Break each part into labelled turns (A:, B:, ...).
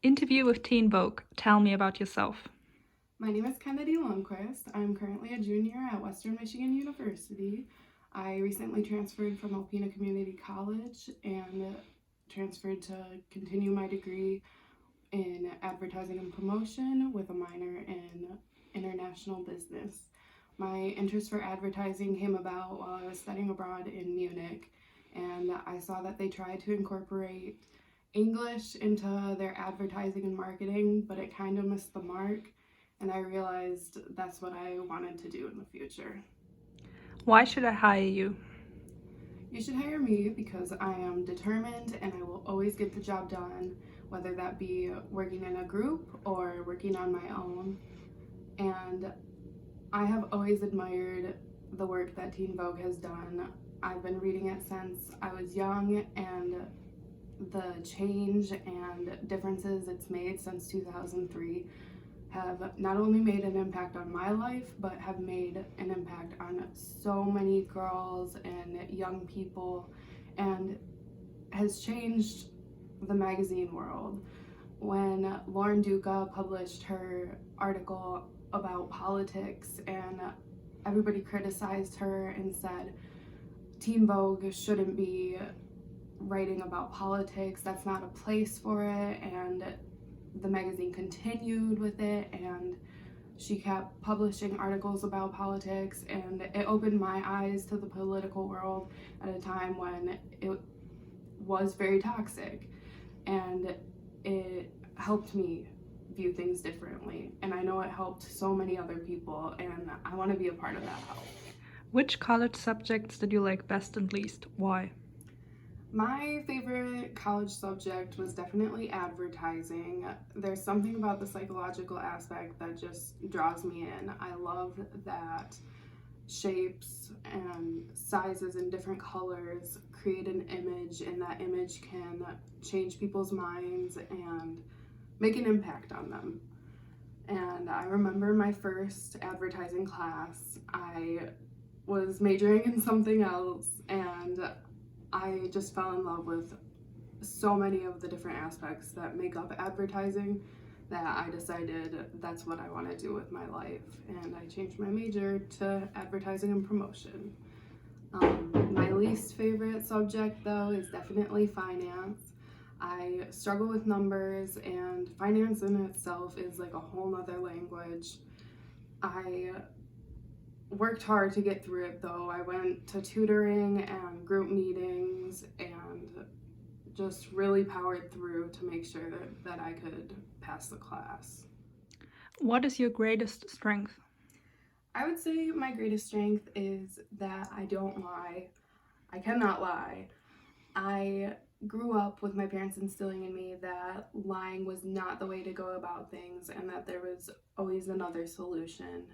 A: Interview with Teen Vogue. Tell me about yourself.
B: My name is Kennedy Lundquist. I'm currently a junior at Western Michigan University. I recently transferred from Alpena Community College and transferred to continue my degree in advertising and promotion with a minor in international business. My interest for advertising came about while I was studying abroad in Munich, and I saw that they tried to incorporate English into their advertising and marketing, but it kind of missed the mark, and I realized that's what I wanted to do in the future.
A: Why should I hire you?
B: You should hire me because I am determined and I will always get the job done, whether that be working in a group or working on my own. And I have always admired the work that Teen Vogue has done. I've been reading it since I was young, and the change and differences it's made since 2003 have not only made an impact on my life, but have made an impact on so many girls and young people, and has changed the magazine world. When Lauren Duca published her article about politics and everybody criticized her and said Teen Vogue shouldn't be writing about politics, that's not a place for it, and the magazine continued with it, and she kept publishing articles about politics, and it opened my eyes to the political world at a time when it was very toxic, and it helped me view things differently, and I know it helped so many other people, and I want to be a part of that help.
A: Which college subjects did you like best and least? Why?
B: My favorite college subject was definitely advertising. There's something about the psychological aspect that just draws me in. I love that shapes and sizes and different colors create an image, and that image can change people's minds and make an impact on them. And I remember my first advertising class, I was majoring in something else, and I just fell in love with so many of the different aspects that make up advertising that I decided that's what I want to do with my life, and I changed my major to advertising and promotion. My least favorite subject, though, is definitely finance. I struggle with numbers, and finance in itself is like a whole nother language. I worked hard to get through it, though. I went to tutoring and group meetings and just really powered through to make sure that I could pass the class.
A: What is your greatest strength?
B: I would say my greatest strength is that I don't lie. I cannot lie. I grew up with my parents instilling in me that lying was not the way to go about things and that there was always another solution.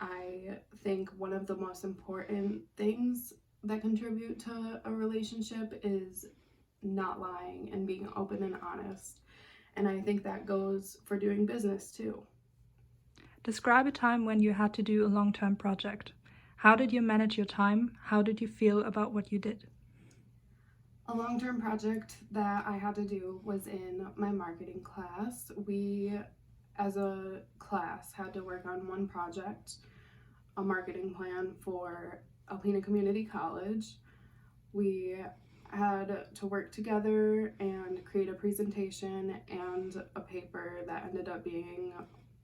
B: I think one of the most important things that contribute to a relationship is not lying and being open and honest. And I think that goes for doing business too.
A: Describe a time when you had to do a long-term project. How did you manage your time? How did you feel about what you did?
B: A long-term project that I had to do was in my marketing class. We, as a class, had to work on one project, a marketing plan for Alpena Community College. We had to work together and create a presentation and a paper that ended up being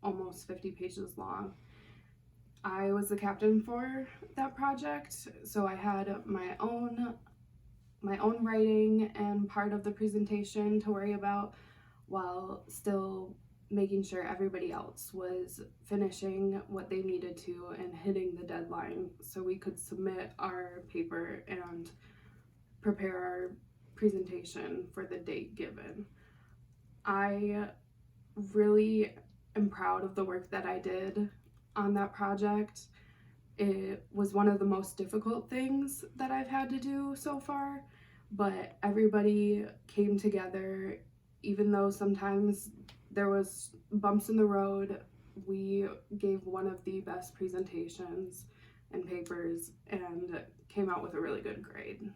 B: almost 50 pages long. I was the captain for that project, so I had my own writing and part of the presentation to worry about, while still making sure everybody else was finishing what they needed to and hitting the deadline so we could submit our paper and prepare our presentation for the date given. I really am proud of the work that I did on that project. It was one of the most difficult things that I've had to do so far, but everybody came together. Even though sometimes there was bumps in the road, we gave one of the best presentations and papers and came out with a really good grade.